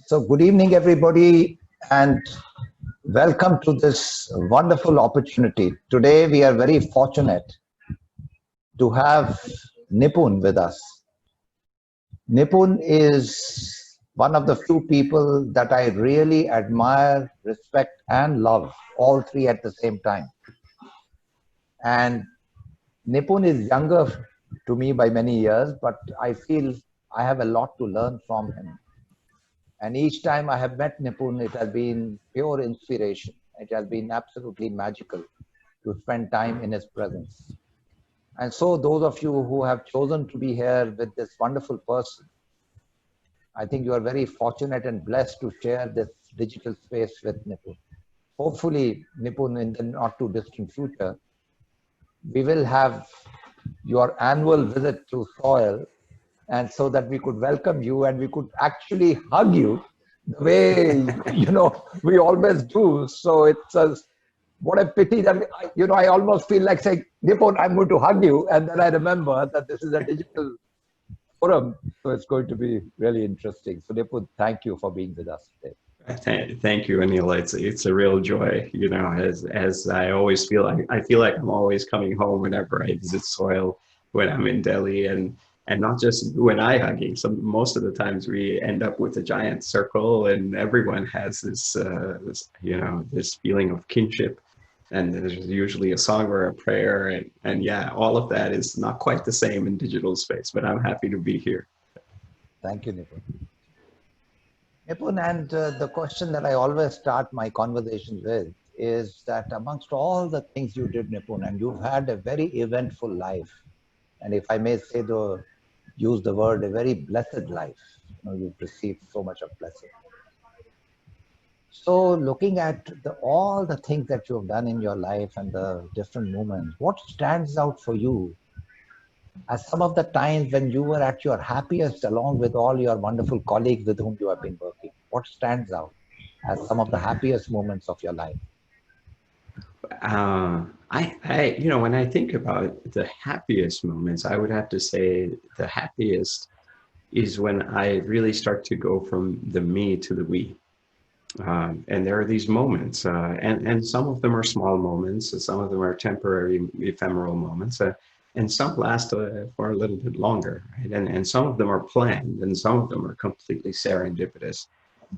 So good evening, everybody, and welcome to this wonderful opportunity. Today, we are very fortunate to have Nipun with us. Nipun is one of the few people that I really admire, respect, and love, all three at the same time. And Nipun is younger to me by many years, but I feel I have a lot to learn from him. And each time I have met Nipun, it has been pure inspiration. It has been absolutely magical to spend time in his presence. And so, those of you who have chosen to be here with this wonderful person, I think you are very fortunate and blessed to share this digital space with Nipun. Hopefully, Nipun, in the not too distant future, we will have your annual visit to Soil, and so that we could welcome you and we could actually hug you the way we always do. So it's what a pity that I almost feel like saying, Nipun, I'm going to hug you, and then I remember that this is a digital forum, so it's going to be really interesting. So Nipun, thank you for being with us today. Thank you, Anil. It's a real joy. As I always feel, I feel like I'm always coming home whenever I visit Soil, when I'm in Delhi, and not just when I hugging. Most of the times we end up with a giant circle, and everyone has this feeling of kinship. And there's usually a song or a prayer, and yeah, all of that is not quite the same in digital space. But I'm happy to be here. Thank you, Nipun. Nipun, and the question that I always start my conversations with is that amongst all the things you did, Nipun, and you've had a very eventful life, and if I may use the word, a very blessed life. You've received so much of blessing. So looking at all the things that you've done in your life and the different moments, what stands out for you as some of the times when you were at your happiest along with all your wonderful colleagues with whom you have been working? What stands out as some of the happiest moments of your life? When I think about the happiest moments, I would have to say the happiest is when I really start to go from the me to the we. And there are these moments, and some of them are small moments, and some of them are temporary, ephemeral moments, and some last for a little bit longer, right? And some of them are planned, and some of them are completely serendipitous.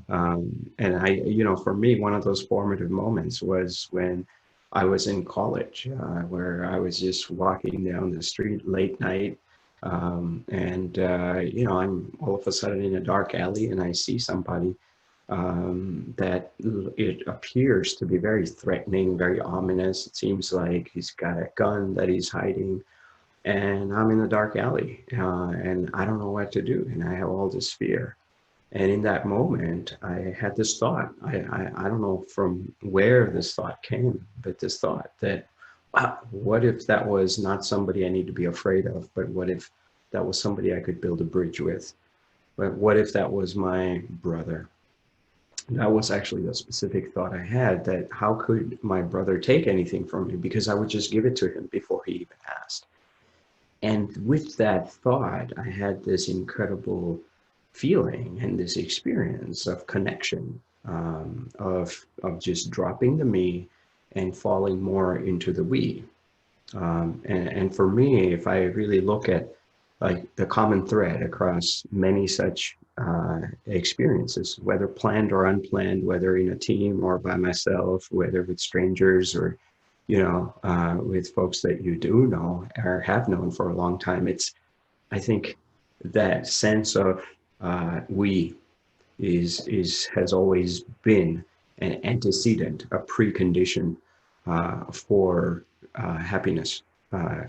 For me, one of those formative moments was when I was in college, where I was just walking down the street late night, I'm all of a sudden in a dark alley, and I see somebody that it appears to be very threatening, very ominous. It seems like he's got a gun that he's hiding, and I'm in the dark alley, and I don't know what to do, and I have all this fear. And in that moment, I had this thought. I don't know from where this thought came, but this thought that, wow, what if that was not somebody I need to be afraid of, but what if that was somebody I could build a bridge with? But what if that was my brother? That was actually the specific thought I had, that how could my brother take anything from me, because I would just give it to him before he even asked. And with that thought, I had this incredible feeling and this experience of connection, of just dropping the me and falling more into the we. And for me, if I really look at like the common thread across many such experiences, whether planned or unplanned, whether in a team or by myself, whether with strangers or with folks that you do know or have known for a long time, I think that sense of we has always been an antecedent, a precondition for happiness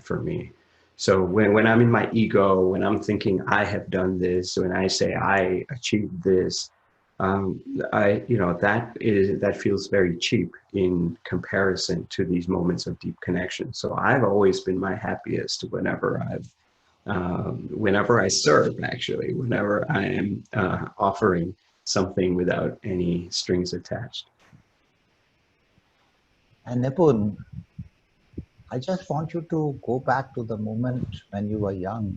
for me. So when I'm in my ego, when I'm thinking I have done this, when I say I achieved this, that feels very cheap in comparison to these moments of deep connection. So I've always been my happiest whenever I serve, actually, whenever I am offering something without any strings attached. And Nipun, I just want you to go back to the moment when you were young.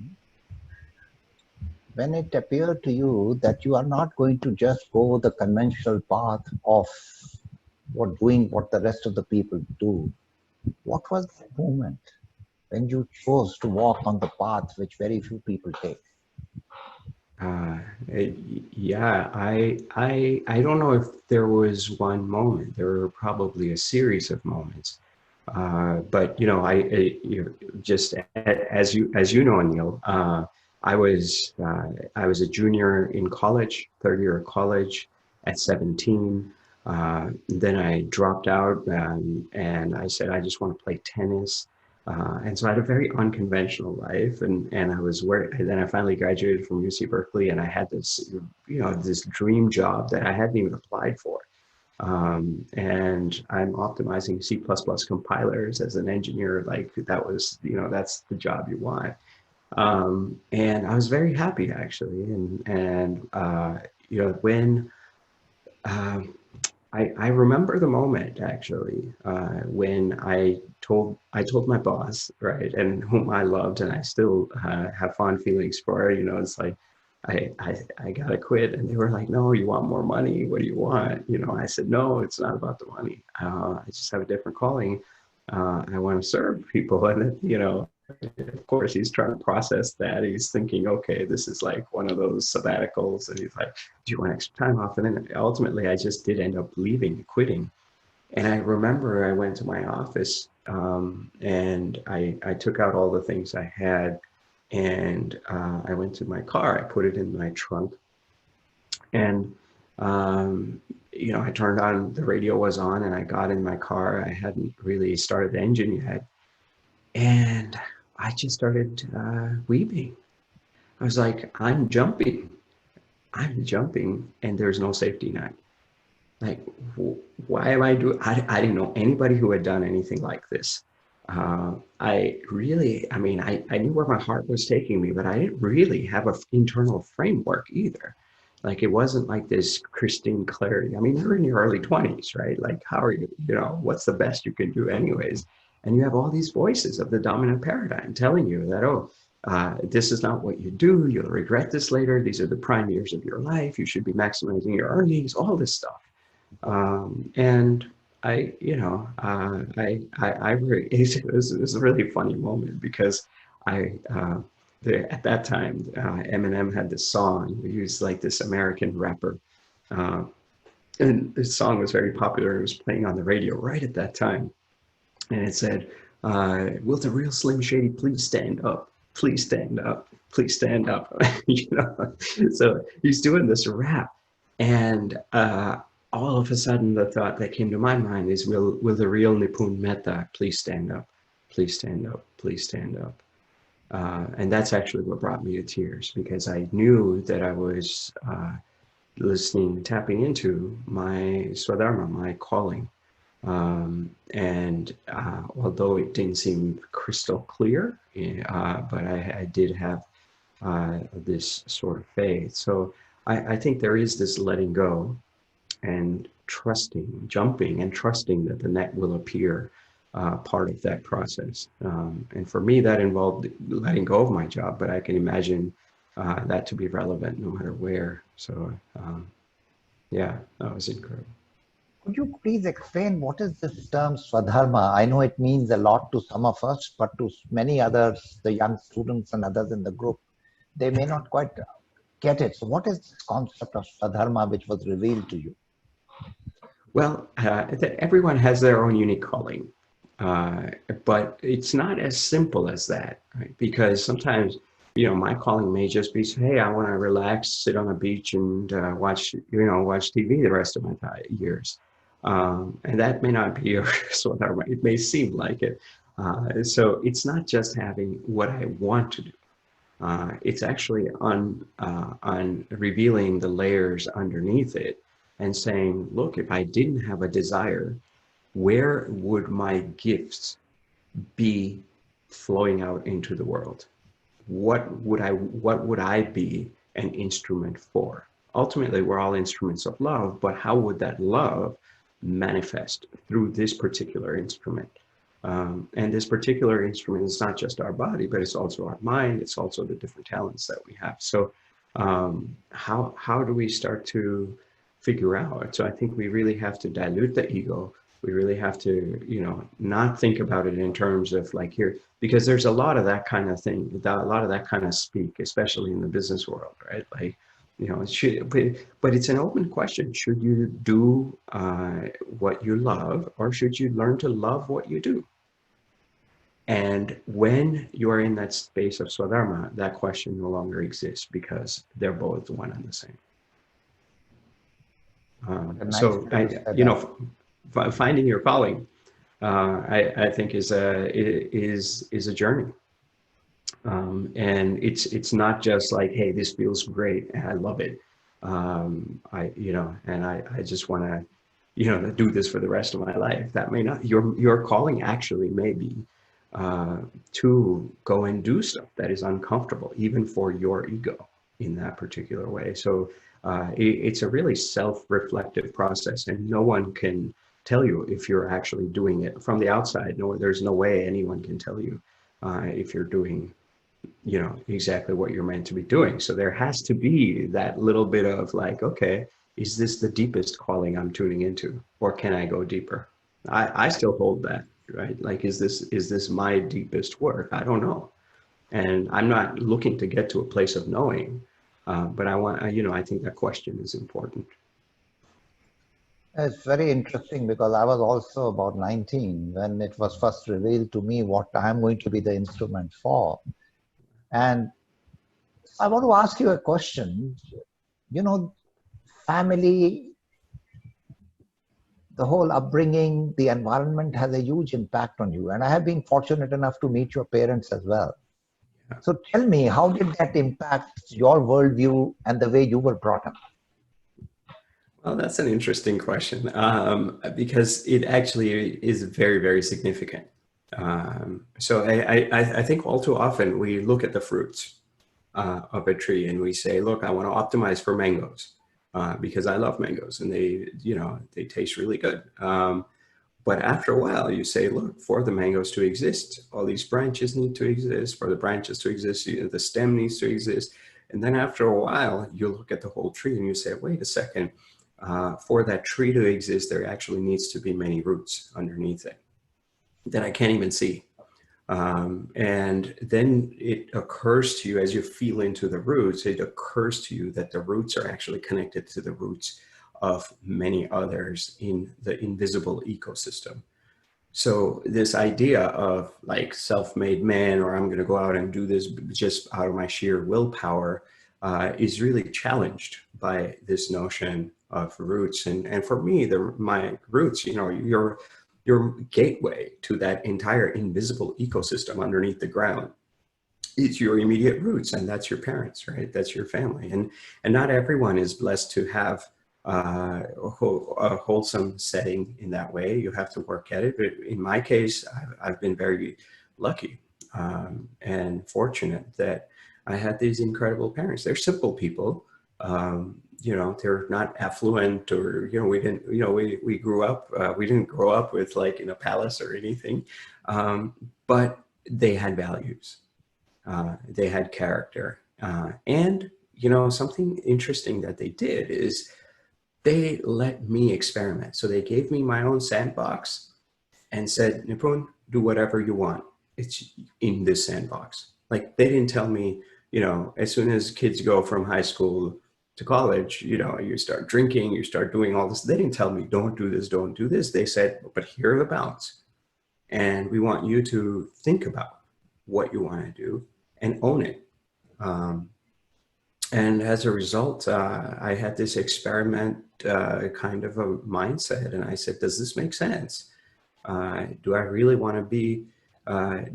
when it appeared to you that you are not going to just go the conventional path of doing what the rest of the people do, what was that moment when you chose to walk on the path which very few people take? Uh, yeah, I don't know if there was one moment. There were probably a series of moments. But you know, you just as you know, Anil, I was a junior in college, third year of college at 17. Then I dropped out, and I said I just want to play tennis. And so I had a very unconventional life, and I was where. And then I finally graduated from UC Berkeley, and I had this, you know, this dream job that I hadn't even applied for. And I'm optimizing C++ compilers as an engineer. Like that was, you know, that's the job you want. And I was very happy actually. You know, when um, I remember the moment actually when I told my boss, right, and whom I loved, and I still have fond feelings for. You know, it's like I gotta quit, and they were like, "No, you want more money? What do you want?" You know, I said, "No, it's not about the money. I just have a different calling. I want to serve people." And you know, of course, he's trying to process that. He's thinking, okay, this is like one of those sabbaticals. And he's like, do you want extra time off? And then ultimately, I just did end up leaving, quitting. And I remember I went to my office and I took out all the things I had and I went to my car. I put it in my trunk. And, you know, I turned on, the radio was on, and I got in my car. I hadn't really started the engine yet. And I just started weeping. I was like, I'm jumping, and there's no safety net. Like, why am I doing? I didn't know anybody who had done anything like this. I really, I mean, I knew where my heart was taking me, but I didn't really have an internal framework either. Like, it wasn't like this Christine clarity. I mean, you're in your early 20s, right? Like, how are you, you know, what's the best you can do, anyways? And you have all these voices of the dominant paradigm telling you that, oh, this is not what you do. You'll regret this later. These are the prime years of your life. You should be maximizing your earnings, all this stuff. And I, you know, it was a really funny moment because I, at that time, Eminem had this song. He was like this American rapper. Uh, and this song was very popular. It was playing on the radio right at that time. And it said, will the real Slim Shady please stand up? Please stand up. Please stand up. You know, so he's doing this rap. And all of a sudden, the thought that came to my mind is, will the real Nipun Mehta please stand up? Please stand up. Please stand up. And that's actually what brought me to tears, because I knew that I was listening, tapping into my swadharma, my calling. Although it didn't seem crystal clear, but I did have this sort of faith. So I think there is this letting go and trusting, jumping and trusting that the net will appear, part of that process. And for me, that involved letting go of my job, but I can imagine that to be relevant no matter where. So yeah, that was incredible. Could you please explain what is this term Swadharma? I know it means a lot to some of us, but to many others, the young students and others in the group, they may not quite get it. So what is this concept of Swadharma which was revealed to you? Well, everyone has their own unique calling, but it's not as simple as that, right? Because sometimes, you know, my calling may just be, hey, I want to relax, sit on a beach, and watch, you know, watch TV the rest of my years, and that may not be your sort of. It may seem like it. So it's not just having what I want to do. It's actually on revealing the layers underneath it and saying, look, if I didn't have a desire, where would my gifts be flowing out into the world? What would I be an instrument for? Ultimately, we're all instruments of love, but how would that love manifest through this particular instrument? And this particular instrument is not just our body, but it's also our mind. It's also the different talents that we have. So How do we start to figure out? So I think we really have to dilute the ego. We really have to, not think about it in terms of like here, because there's a lot of that kind of thing, a lot of that kind of speak, especially in the business world, right? Like, it should, but it's an open question. Should you do what you love, or should you learn to love what you do? And when you are in that space of Swadharma, that question no longer exists because they're both one and the same. A nice way to say that. Finding your calling, I think is a journey, and it's not just like, hey, this feels great and I love it. I just want to, do this for the rest of my life. That may not, your calling actually may be to go and do stuff that is uncomfortable, even for your ego in that particular way. So it's a really self-reflective process, and no one can tell you if you're actually doing it from the outside. No, there's no way anyone can tell you if you're doing, exactly what you're meant to be doing. So there has to be that little bit of like, okay, is this the deepest calling I'm tuning into, or can I go deeper? I still hold that, right? Like, is this my deepest work? I don't know. And I'm not looking to get to a place of knowing, but I think that question is important. It's very interesting because I was also about 19 when it was first revealed to me what I'm going to be the instrument for. And I want to ask you a question. Family, the whole upbringing, the environment has a huge impact on you. And I have been fortunate enough to meet your parents as well. So tell me, how did that impact your worldview and the way you were brought up? Well, that's an interesting question, because it actually is very, very significant. So I think all too often we look at the fruits of a tree and we say, look, I want to optimize for mangoes because I love mangoes and they taste really good. But after a while, you say, look, for the mangoes to exist, all these branches need to exist. For the branches to exist, the stem needs to exist. And then after a while, you look at the whole tree and you say, wait a second, for that tree to exist, there actually needs to be many roots underneath it that I can't even see. And then it occurs to you as you feel into the roots, it occurs to you that the roots are actually connected to the roots of many others in the invisible ecosystem. So this idea of like self-made man, or I'm going to go out and do this just out of my sheer willpower, is really challenged by this notion of roots. And for me, my roots, your gateway to that entire invisible ecosystem underneath the ground is your immediate roots, and that's your parents, right? That's your family. And not everyone is blessed to have a wholesome setting in that way. You have to work at it. But in my case, I've been very lucky and fortunate that I had these incredible parents. They're simple people. They're not affluent, or, we didn't, we grew up, we didn't grow up with like in a palace or anything, but they had values. They had character. And, something interesting that they did is they let me experiment. So they gave me my own sandbox and said, Nipun, do whatever you want. It's in this sandbox. Like, they didn't tell me, as soon as kids go from high school to college, you start drinking, you start doing all this. They didn't tell me, don't do this, don't do this. They said, but here are the bounds. And we want you to think about what you want to do and own it. And as a result, I had this experiment kind of a mindset. And I said, does this make sense? Do I really want to be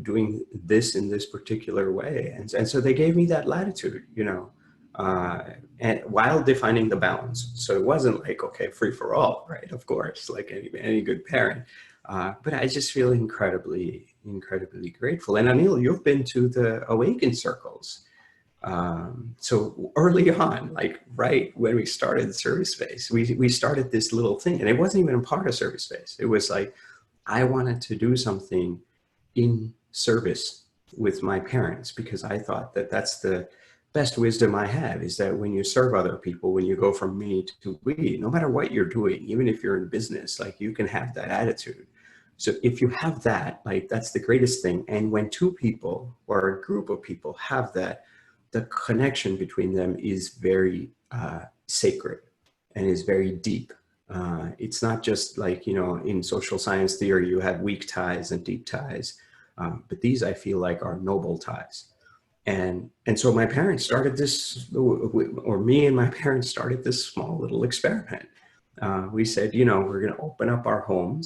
doing this in this particular way? And so they gave me that latitude, and while defining the balance. So it wasn't like, okay, free for all, right? Of course, like any good parent. But I just feel incredibly, incredibly grateful. And Anil, you've been to the Awaken circles. So early on, like right when we started the service space, we started this little thing, and it wasn't even a part of service space. It was like, I wanted to do something in service with my parents because I thought that that's best wisdom I have is that when you serve other people, when you go from me to we, no matter what you're doing, even if you're in business, like you can have that attitude. So if you have that, like that's the greatest thing. And when two people or a group of people have that, the connection between them is very sacred and is very deep. It's not just like, you know, in social science theory, you have weak ties and deep ties. But these I feel like are noble ties. And so my parents started this, or me and my parents started this small little experiment. We said, you know, we're going to open up our homes.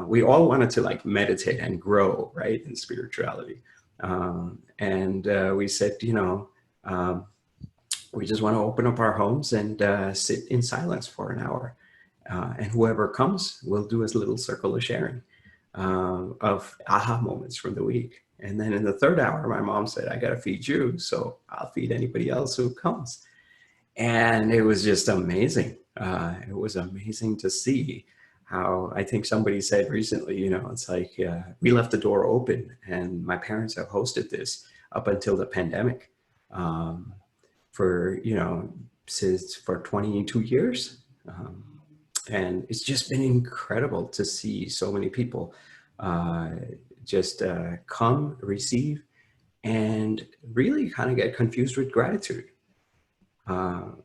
We all wanted to like meditate and grow, right, in spirituality. And we said, you know, we just want to open up our homes and sit in silence for an hour. And whoever comes, we'll do a little circle of sharing of aha moments from the week. And then in the third hour, my mom said, I got to feed you, so I'll feed anybody else who comes. And it was just amazing. It was amazing to see how, I think somebody said recently, you know, it's like we left the door open, and my parents have hosted this up until the pandemic for, you know, since for 22 years. And it's just been incredible to see so many people just come, receive, and really kind of get confused with gratitude. For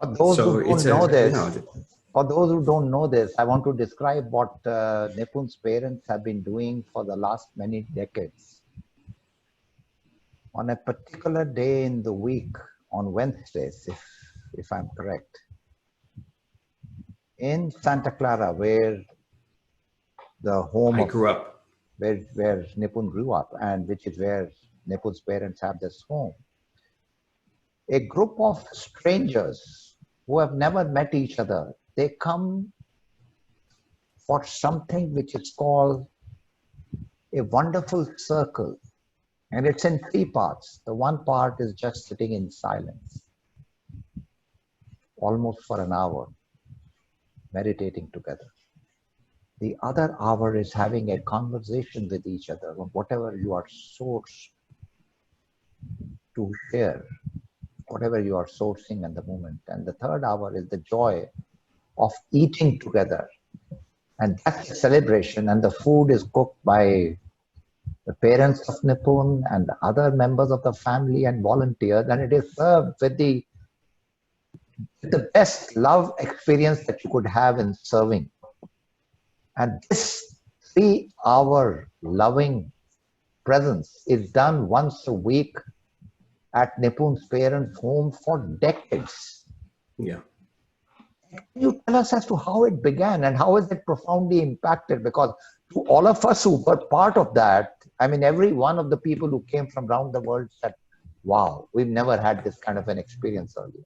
those who don't know this, for those who don't know this, I want to describe what Nipun's parents have been doing for the last many decades. On a particular day in the week, on Wednesdays, if I'm correct, in Santa Clara, where the home I grew up, where Nipun grew up, and which is where Nipun's parents have this home, a group of strangers who have never met each other, they come for something which is called a wonderful circle. And it's in three parts. The one part is just sitting in silence, almost for an hour, meditating together. The other hour is having a conversation with each other on whatever you are sourced to share, whatever you are sourcing at the moment. And the third hour is the joy of eating together. And that's a celebration. And the food is cooked by the parents of Nipun and the other members of the family and volunteers. And it is served with the best love experience that you could have in serving. And this 3-hour loving presence is done once a week at Nipun's parents' home for decades. yeah. Can you tell us as to how it began and how is it profoundly impacted? Because to all of us who were part of that, I mean, every one of the people who came from around the world said, wow, we've never had this kind of an experience earlier.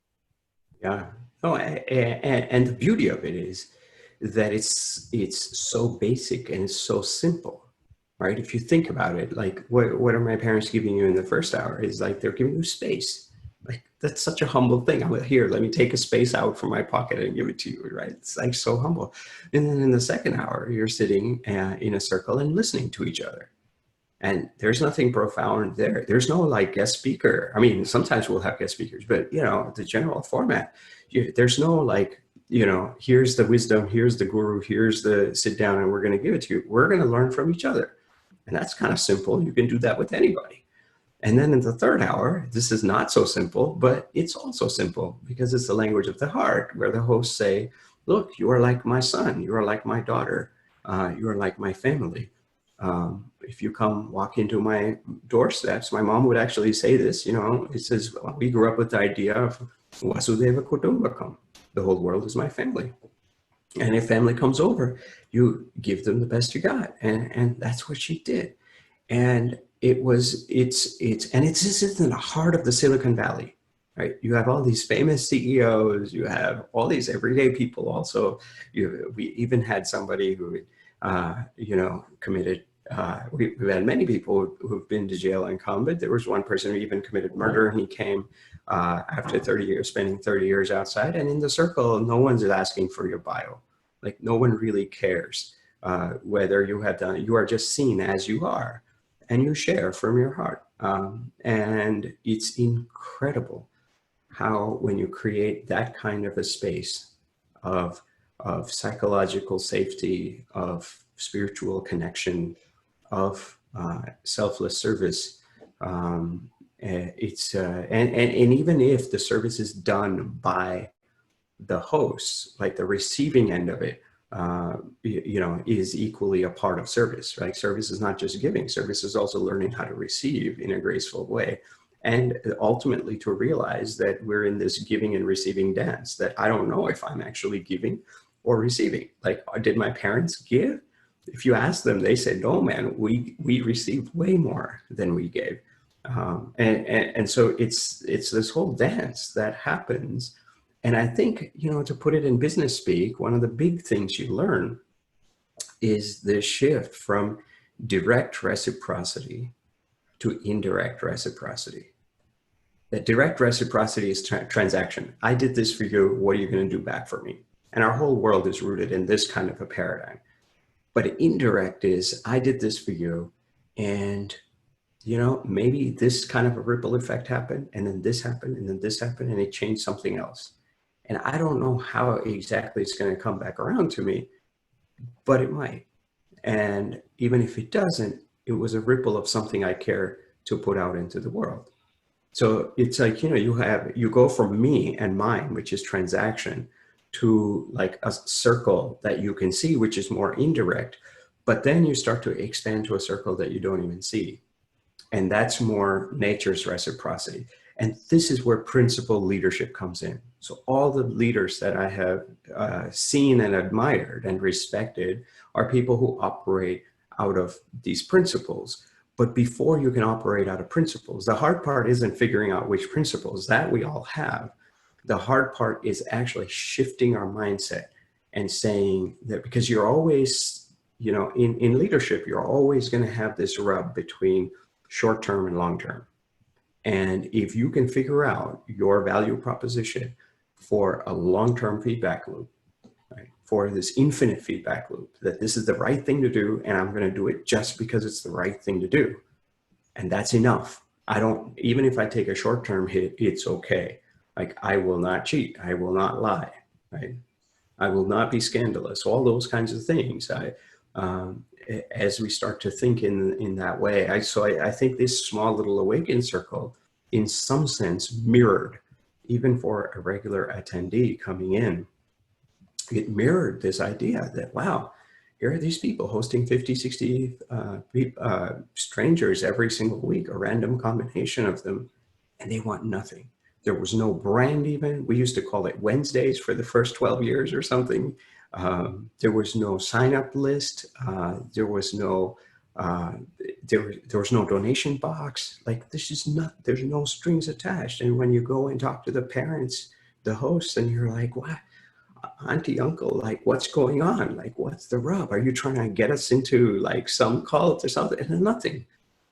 Yeah. Oh, and the beauty of it is that it's so basic and it's so simple, right? If you think about it, like what are my parents giving you in the first hour is like they're giving you space. Like that's such a humble thing. I'm like, here, let me take a space out from my pocket and give it to you, right? It's like so humble. And then in the second hour, you're sitting in a circle and listening to each other. And there's nothing profound there. There's no like guest speaker. I mean, sometimes we'll have guest speakers, but you know, the general format, there's no like, you know, here's the wisdom, here's the guru, here's the sit down and we're going to give it to you. We're going to learn from each other. And that's kind of simple. You can do that with anybody. And then in the third hour, this is not so simple, but it's also simple because it's the language of the heart where the hosts say, look, you are like my son, you are like my daughter, you are like my family. If you come walk into my doorsteps, my mom would actually say this, you know, it says, well, we grew up with the idea of Vasudeva Kutumbakam. The whole world is my family. And if family comes over, you give them the best you got. And that's what she did. And it's just in the heart of the Silicon Valley, right? You have all these famous CEOs, you have all these everyday people also. We even had somebody who, you know, committed, we've had many people who've been to jail and come, but there was one person who even committed murder and he came after 30 years, spending 30 years outside. And in the circle, no one's asking for your bio. Like no one really cares whether you have done it. You are just seen as you are. and you share from your heart. And it's incredible how when you create that kind of a space of, psychological safety, of spiritual connection, of selfless service, and even if the service is done by the hosts, like the receiving end of it, is equally a part of service, right? Service is not just giving. Service is also learning how to receive in a graceful way. And ultimately to realize that we're in this giving and receiving dance, that I don't know if I'm actually giving or receiving. Like, did my parents give? If you ask them, they say, no, man, we received way more than we gave. And so it's this whole dance that happens. And I think, to put it in business speak, one of the big things you learn is the shift from direct reciprocity to indirect reciprocity. That direct reciprocity is transaction. I did this for you. What are you going to do back for me? And our whole world is rooted in this kind of a paradigm. But indirect is, I did this for you, and maybe this kind of a ripple effect happened, and then this happened, and then this happened, and it changed something else. And I don't know how exactly it's going to come back around to me, but it might. And even if it doesn't, it was a ripple of something I care to put out into the world. So it's like, you go from me and mine, which is transaction, to like a circle that you can see, which is more indirect, but then you start to expand to a circle that you don't even see. And that's more nature's reciprocity. And this is where principled leadership comes in. So all the leaders that I have seen and admired and respected are people who operate out of these principles. But before you can operate out of principles, the hard part isn't figuring out which principles, that we all have. The hard part is actually shifting our mindset and saying that, because you're always, in leadership, you're always going to have this rub between short-term and long-term. And if you can figure out your value proposition for a long-term feedback loop, right, for this infinite feedback loop, that this is the right thing to do, and I'm going to do it just because it's the right thing to do. And that's enough. Even if I take a short-term hit, it's okay. Like, I will not cheat. I will not lie, right? I will not be scandalous, all those kinds of things. As we start to think in that way, I think this small little awakened circle, in some sense, mirrored, even for a regular attendee coming in, it mirrored this idea that, wow, here are these people hosting 50, 60 strangers every single week, a random combination of them, and they want nothing. There was no brand even. We used to call it Wednesdays for the first 12 years or something. There was no sign-up list. There was no donation box. Like, there's no strings attached. And when you go and talk to the parents, the hosts, and you're like, what? Auntie, uncle, like, what's going on? Like, what's the rub? Are you trying to get us into like some cult or something? And nothing.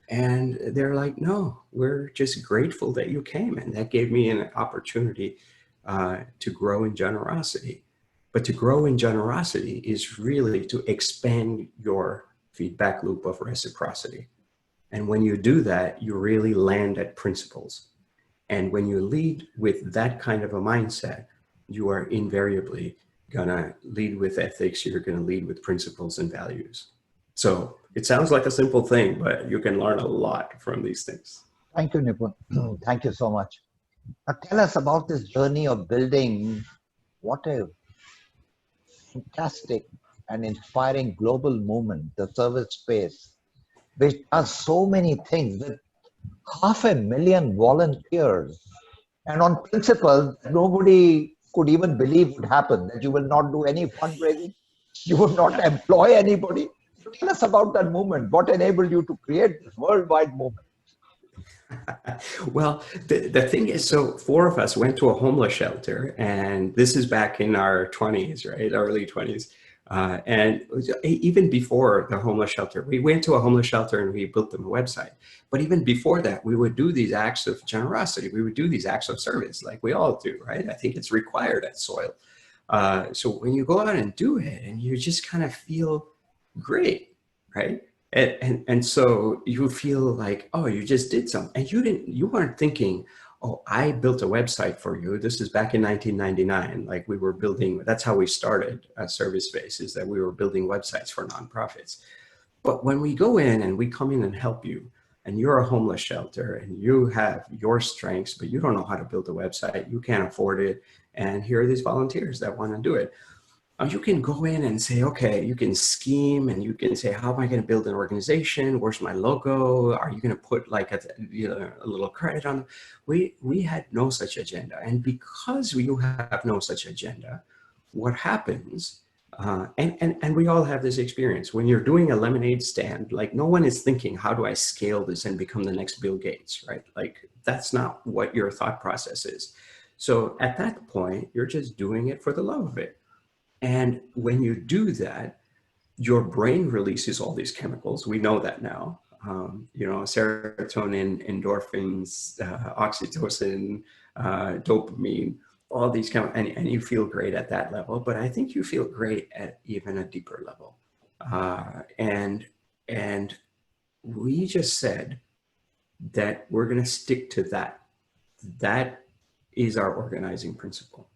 And they're like, no, we're just grateful that you came. And that gave me an opportunity to grow in generosity. But to grow in generosity is really to expand your feedback loop of reciprocity. And when you do that, you really land at principles. And when you lead with that kind of a mindset, you are invariably gonna lead with ethics, you're gonna lead with principles and values. So it sounds like a simple thing, but you can learn a lot from these things. Thank you, Nipun. Thank you so much. Now tell us about this journey of building what a fantastic and inspiring global movement, the service space, which does so many things with 500,000 volunteers. And on principle, nobody could even believe would happen, that you will not do any fundraising, you would not employ anybody. Tell us about that movement. What enabled you to create this worldwide movement? Well, the thing is, so 4 of us went to a homeless shelter, and this is back in our 20s, right? Early 20s. And even before the homeless shelter, we went to a homeless shelter and we built them a website. But even before that, we would do these acts of generosity. We would do these acts of service like we all do, right? I think it's required at Soil. So when you go out and do it and you just kind of feel great, right? And so you feel like, oh, you just did something, and you weren't thinking, oh, I built a website for you. This is back in 1999. Like we were building, that's how we started Service Space, is that we were building websites for nonprofits. But when we go in and we come in and help you, and you're a homeless shelter and you have your strengths, but you don't know how to build a website, you can't afford it, and here are these volunteers that want to do it. You can go in and say, okay, you can scheme and you can say, how am I going to build an organization? Where's my logo? Are you going to put like a little credit on? We had no such agenda. And because you have no such agenda, what happens, and we all have this experience, when you're doing a lemonade stand, like no one is thinking, how do I scale this and become the next Bill Gates, right? Like that's not what your thought process is. So at that point, you're just doing it for the love of it. And when you do that, your brain releases all these chemicals. We know that now. Serotonin, endorphins, oxytocin, dopamine, all these chemicals, and you feel great at that level. But I think you feel great at even a deeper level. And we just said that we're going to stick to that. That is our organizing principle.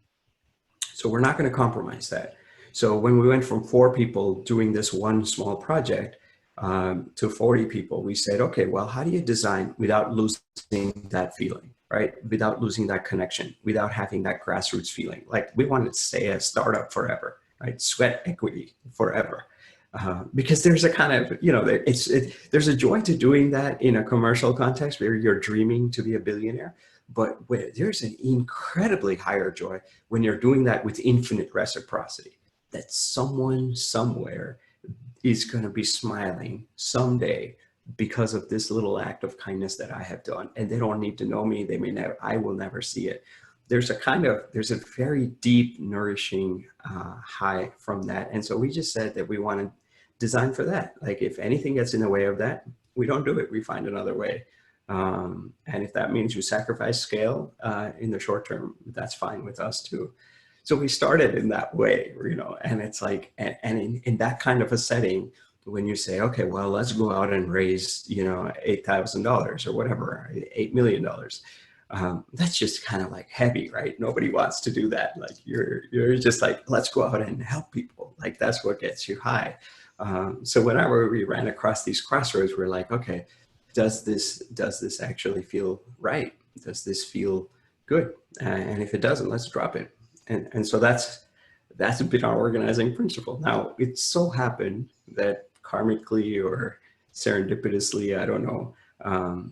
So we're not going to compromise that. So when we went from 4 people doing this one small project to 40 people, we said, okay, well, how do you design without losing that feeling, right? Without losing that connection, without having that grassroots feeling. Like we wanted to stay a startup forever, right? Sweat equity forever. Because there's a kind of, there's a joy to doing that in a commercial context where you're dreaming to be a billionaire. But there's an incredibly higher joy when you're doing that with infinite reciprocity, that someone somewhere is going to be smiling someday because of this little act of kindness that I have done. And they don't need to know me. They may never, I will never see it. There's a very deep, nourishing high from that. And so we just said that we want to design for that. Like if anything gets in the way of that, we don't do it. We find another way. And if that means you sacrifice scale in the short term, that's fine with us too. So we started in that way, and it's like, and in that kind of a setting, when you say, okay, well, let's go out and raise, $8,000 or whatever, $8 million. That's just kind of like heavy, right? Nobody wants to do that. Like you're just like, let's go out and help people. Like that's what gets you high. So whenever we ran across these crossroads, we're like, okay, does this actually feel right? Does this feel good? And if it doesn't, let's drop it. And so that's been our organizing principle. Now, it so happened that karmically or serendipitously, I don't know,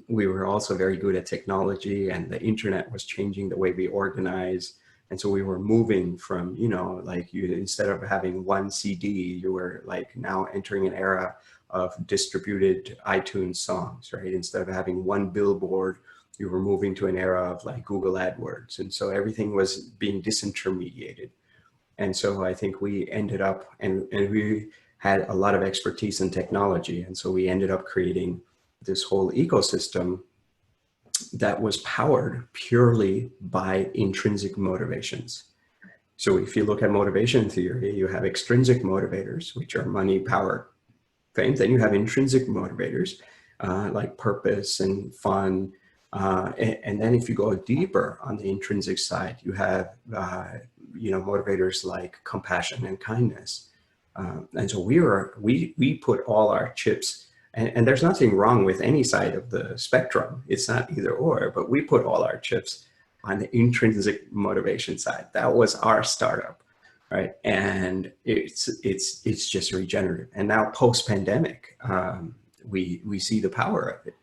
we were also very good at technology, and the internet was changing the way we organize. And so we were moving from, instead of having one CD, you were like now entering an era of distributed iTunes songs, right? Instead of having one billboard, you were moving to an era of like Google AdWords. And so everything was being disintermediated. And so I think we ended up, and we had a lot of expertise in technology. And so we ended up creating this whole ecosystem that was powered purely by intrinsic motivations. So if you look at motivation theory, you have extrinsic motivators, which are money, power, fame. Then you have intrinsic motivators like purpose and fun. And then if you go deeper on the intrinsic side, you have, motivators like compassion and kindness. And so we put all our chips, and there's nothing wrong with any side of the spectrum. It's not either or, but we put all our chips on the intrinsic motivation side. That was our startup. Right. And it's just regenerative. And now post-pandemic, we see the power of it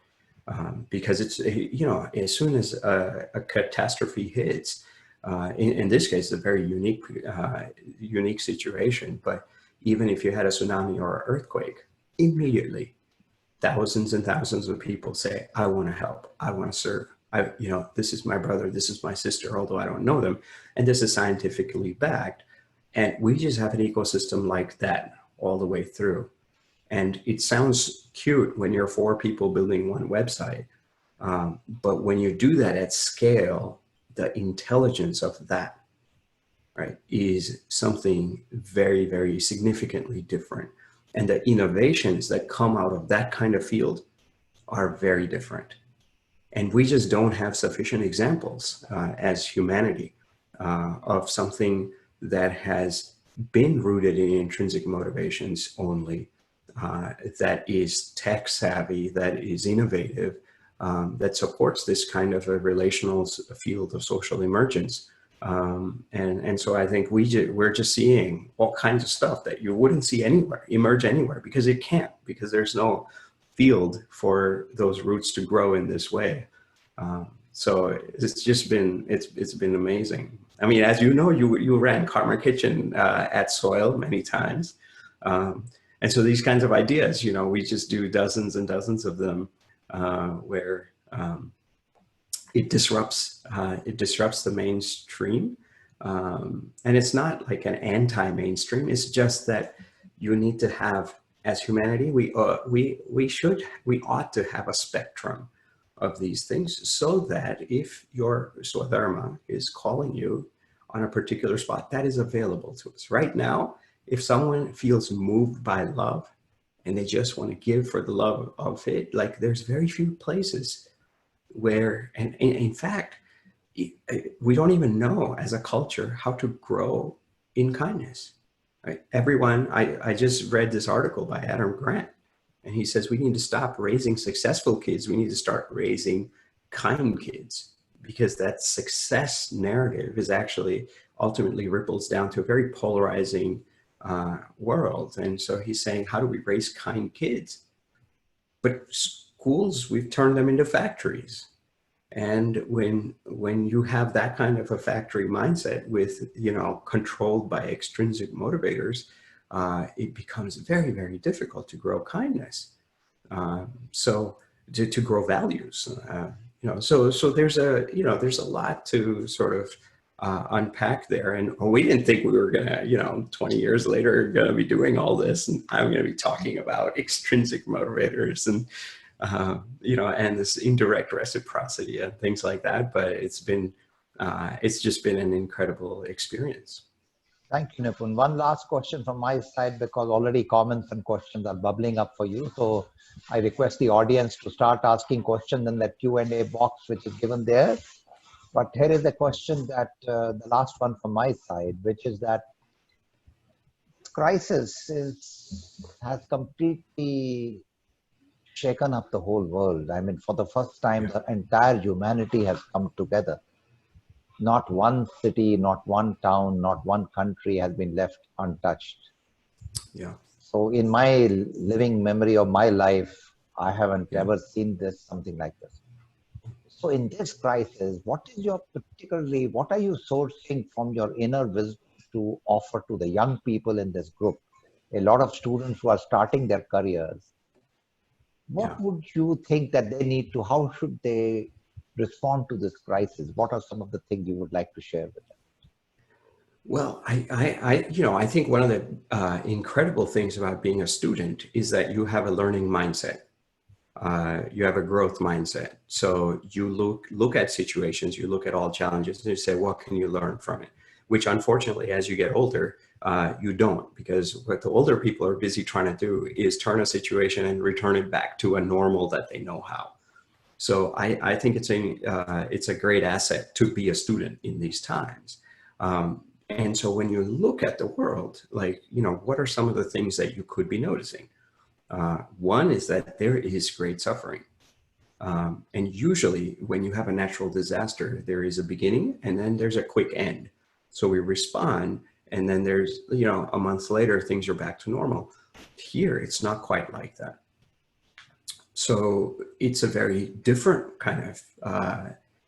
because it's, as soon as a catastrophe hits, in this case, it's a very unique situation. But even if you had a tsunami or an earthquake, immediately thousands and thousands of people say, I want to help. I want to serve. This is my brother. This is my sister, although I don't know them. And this is scientifically backed. And we just have an ecosystem like that all the way through. And it sounds cute when you're 4 people building one website. But when you do that at scale, the intelligence of that, right, is something very, very significantly different. And the innovations that come out of that kind of field are very different. And we just don't have sufficient examples as humanity of something that has been rooted in intrinsic motivations only, that is tech savvy, that is innovative, that supports this kind of a relational field of social emergence. And so I think we're just seeing all kinds of stuff that you wouldn't see anywhere, emerge anywhere, because it can't, because there's no field for those roots to grow in this way. So it's just been, it's been amazing. I mean, as you know, you ran Karma Kitchen at Soil many times. And so these kinds of ideas, you know, we just do dozens and dozens of them where it disrupts the mainstream. And it's not like an anti-mainstream. It's just that you need to have, as humanity, we ought to have a spectrum of these things, so that if your Swadharma is calling you on a particular spot, that is available to us. Right now, if someone feels moved by love and they just want to give for the love of it, like there's very few places where, and in fact, we don't even know as a culture how to grow in kindness. Right? Everyone, I just read this article by Adam Grant, and he says we need to stop raising successful kids. We need to start raising kind kids, because that success narrative is actually ultimately ripples down to a very polarizing world. And so he's saying, how do we raise kind kids? But schools, we've turned them into factories. And when you have that kind of a factory mindset with, you know, controlled by extrinsic motivators, it becomes very, very difficult to grow kindness. So to grow values, you know, so there's a lot to sort of unpack there. And we didn't think we were gonna, you know, 20 years later, gonna be doing all this, and I'm gonna be talking about extrinsic motivators and you know, and this indirect reciprocity and things like that. But it's just been an incredible experience. Thank you, Nipun. One last question from my side, because already comments and questions are bubbling up for you. So I request the audience to start asking questions in that Q&A box which is given there. But here is a question that the last one from my side, which is that crisis has completely shaken up the whole world. I mean, for the first time, the entire humanity has come together. Not one city, not one town, not one country has been left untouched. Yeah. So in my living memory of my life, I haven't ever seen something like this. So in this crisis, what are you sourcing from your inner wisdom to offer to the young people in this group? A lot of students who are starting their careers. What would you think that they need to, how should they respond to this crisis? What are some of the things you would like to share with them? Well, I think one of the incredible things about being a student is that you have a learning mindset. You have a growth mindset. So you look at situations, you look at all challenges, and you say, what can you learn from it? Which unfortunately, as you get older, you don't, because what the older people are busy trying to do is turn a situation and return it back to a normal that they know how. So I think it's a great asset to be a student in these times. And so when you look at the world, like, you know, what are some of the things that you could be noticing? One is that there is great suffering. And usually when you have a natural disaster, there is a beginning and then there's a quick end. So we respond, and then there's, you know, a month later, things are back to normal. Here, it's not quite like that. So it's a very different kind of,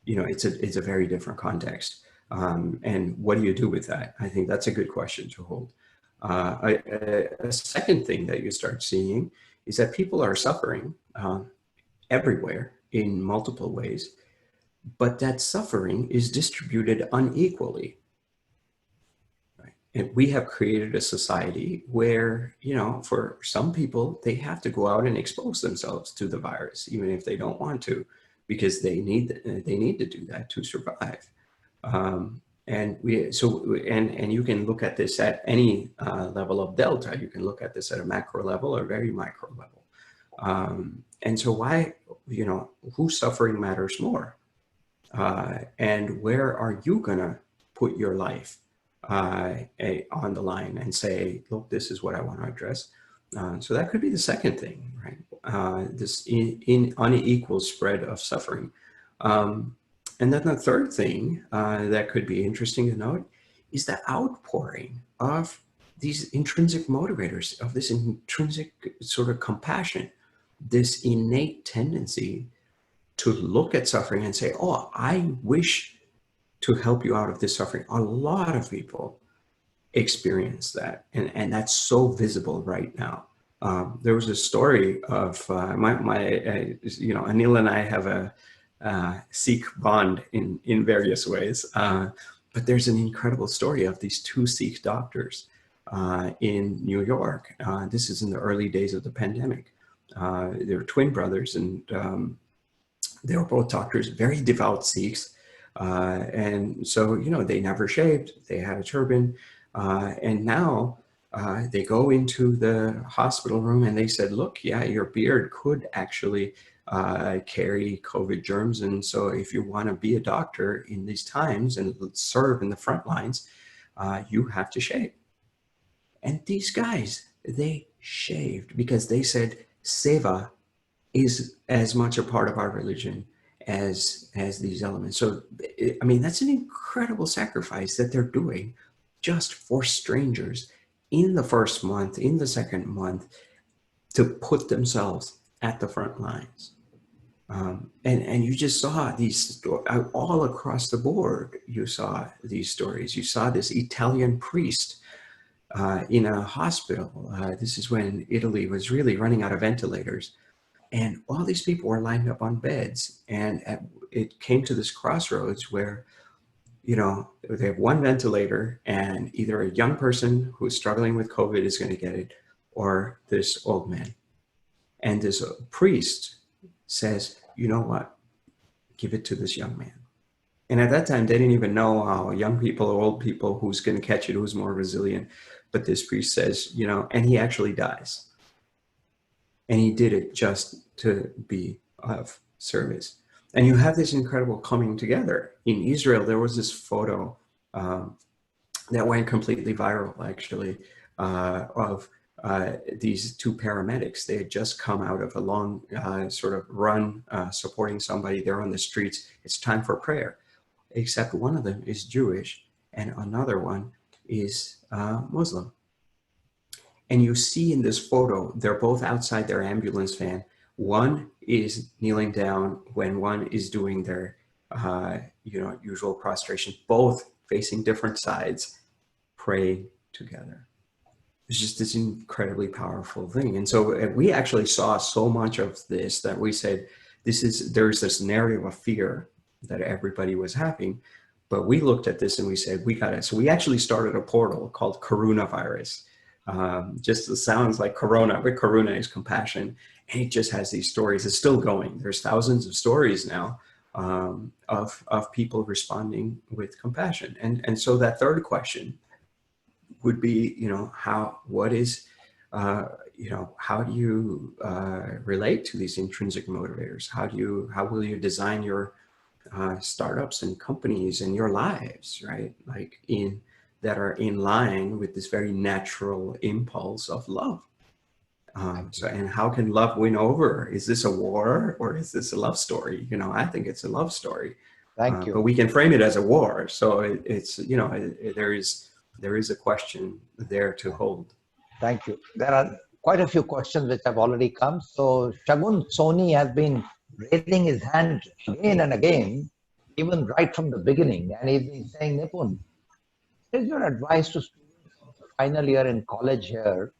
you know, it's a very different context. And what do you do with that? I think that's a good question to hold. A second thing that you start seeing is that people are suffering everywhere in multiple ways, but that suffering is distributed unequally. Right? And we have created a society where, you know, for some people, they have to go out and expose themselves to the virus, even if they don't want to, because they need to do that to survive. And you can look at this at any level of delta. You can look at this at a macro level or very micro level. And so why, whose suffering matters more? And where are you gonna put your life on the line and say, look, this is what I want to address. So that could be the second thing, right? This unequal spread of suffering. And then the third thing that could be interesting to note is the outpouring of these intrinsic motivators, of this intrinsic sort of compassion, this innate tendency to look at suffering and say, oh, I wish to help you out of this suffering. A lot of people experience that, and that's so visible right now. There was a story of Anil and I have a Sikh bond in various ways, but there's an incredible story of these two Sikh doctors in New York. This is in the early days of the pandemic. They were twin brothers, and they were both doctors, very devout Sikhs. And so, they never shaved, they had a turban. And now they go into the hospital room and they said, look, yeah, your beard could actually carry COVID germs. And so if you want to be a doctor in these times and serve in the front lines, you have to shave. And these guys, they shaved because they said seva is as much a part of our religion as these elements. So, I mean, that's an incredible sacrifice that they're doing just for strangers in the first month, in the second month, to put themselves at the front lines. And you just saw these all across the board. You saw these stories. You saw this Italian priest in a hospital. This is when Italy was really running out of ventilators. And all these people were lined up on beds. And it came to this crossroads where, they have one ventilator and either a young person who's struggling with COVID is going to get it, or this old man. And this priest says, you know what, give it to this young man. And at that time, they didn't even know how young people or old people, who's going to catch it, who's more resilient. But this priest says, and he actually dies. And he did it just to be of service. And you have this incredible coming together. In Israel, there was this photo that went completely viral, actually, of these two paramedics. They had just come out of a long sort of run supporting somebody. They're on the streets. It's time for prayer. Except one of them is Jewish and another one is Muslim. And you see in this photo, they're both outside their ambulance van. One is kneeling down when one is doing their, usual prostration, both facing different sides, praying together. It's just this incredibly powerful thing. And so we actually saw so much of this that we said, there's this narrative of fear that everybody was having. But we looked at this and we said, so we actually started a portal called Coronavirus. Just sounds like Corona, but Karuna is compassion. And it just has these stories. It's still going. There's thousands of stories now of people responding with compassion. And so that third question would be, how do you relate to these intrinsic motivators? How will you design your startups and companies and your lives, right? That are in line with this very natural impulse of love. And how can love win over? Is this a war or is this a love story? I think it's a love story. Thank you. But we can frame it as a war. So it's there is a question there to hold. Thank you. There are quite a few questions which have already come. So Shagun Soni has been raising his hand again and again, even right from the beginning. And he's been saying, Nipun, what is your advice to students of the final year in college here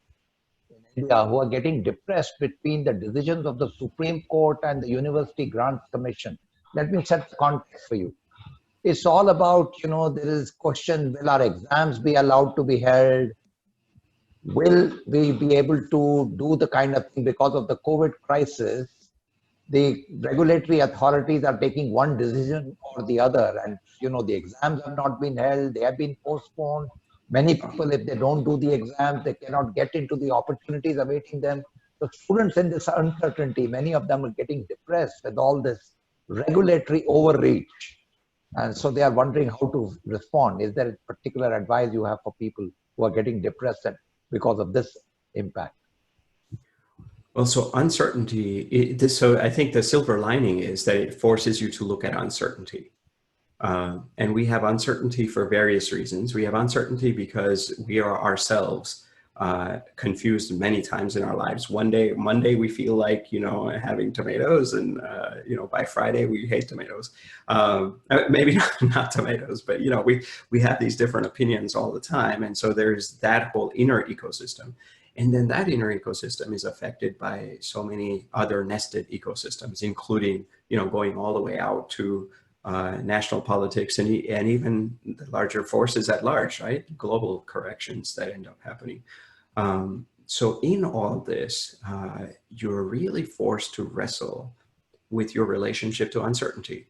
in India who are getting depressed between the decisions of the Supreme Court and the University Grants Commission? Let me set the context for you. It's all about, there is question, will our exams be allowed to be held? Will we be able to do the kind of thing because of the COVID crisis? the regulatory authorities are taking one decision or the other, and the exams have not been held, they have been postponed. Many people, if they don't do the exams, they cannot get into the opportunities awaiting them. So students in this uncertainty, many of them are getting depressed with all this regulatory overreach, and so they are wondering how to respond. Is there a particular advice you have for people who are getting depressed because of this impact? Well, so uncertainty, so I think the silver lining is that it forces you to look at uncertainty. And we have uncertainty for various reasons. We have uncertainty because we are ourselves confused many times in our lives. Monday we feel like, having tomatoes, and, by Friday we hate tomatoes. Maybe not tomatoes, but, we have these different opinions all the time. And so there's that whole inner ecosystem. And then that inner ecosystem is affected by so many other nested ecosystems, including, going all the way out to national politics and even the larger forces at large, right? Global corrections that end up happening. So in all this, you're really forced to wrestle with your relationship to uncertainty.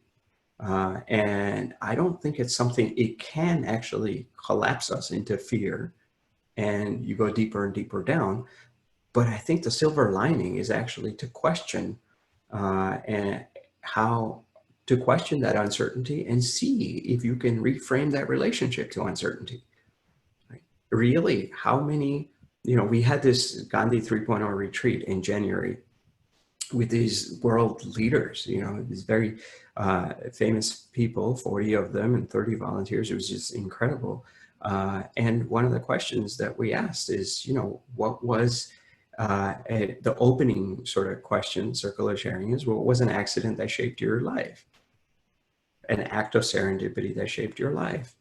And I don't think it's something, it can actually collapse us into fear, and you go deeper and deeper down. But I think the silver lining is actually to question and how to question that uncertainty and see if you can reframe that relationship to uncertainty. Right? Really, how many, we had this Gandhi 3.0 retreat in January with these world leaders, these very famous people, 40 of them and 30 volunteers. It was just incredible. And one of the questions that we asked is, what was the opening sort of question, circular sharing, is what was an accident that shaped your life? An act of serendipity that shaped your life?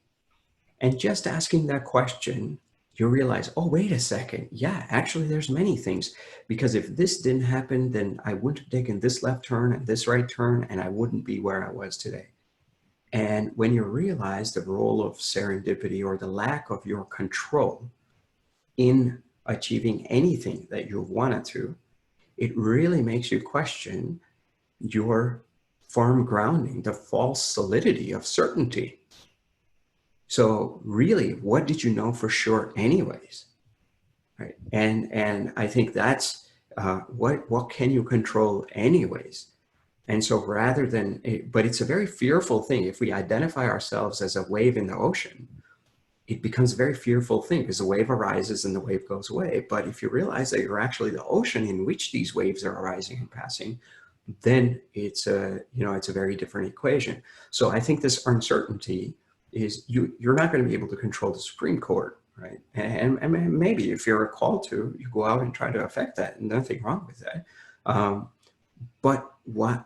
And just asking that question, you realize, oh, wait a second. Yeah, actually, there's many things. Because if this didn't happen, then I wouldn't have taken this left turn and this right turn, and I wouldn't be where I was today. And when you realize the role of serendipity, or the lack of your control in achieving anything that you wanted to, it really makes you question your firm grounding, the false solidity of certainty. So really, what did you know for sure anyways? Right? And I think that's what can you control anyways? And so rather than, but it's a very fearful thing. If we identify ourselves as a wave in the ocean, it becomes a very fearful thing, because the wave arises and the wave goes away. But if you realize that you're actually the ocean in which these waves are arising and passing, then it's a very different equation. So I think this uncertainty is, you're not going to be able to control the Supreme Court, right? And maybe if you're called to, you go out and try to affect that, and nothing wrong with that. But what,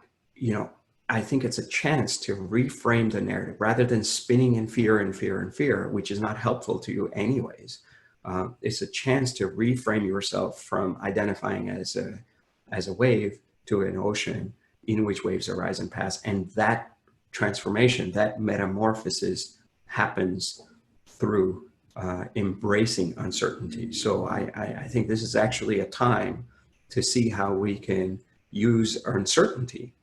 I think it's a chance to reframe the narrative rather than spinning in fear and fear and fear, which is not helpful to you anyways. It's a chance to reframe yourself from identifying as a wave to an ocean in which waves arise and pass. And that transformation, that metamorphosis, happens through embracing uncertainty. So I think this is actually a time to see how we can use uncertainty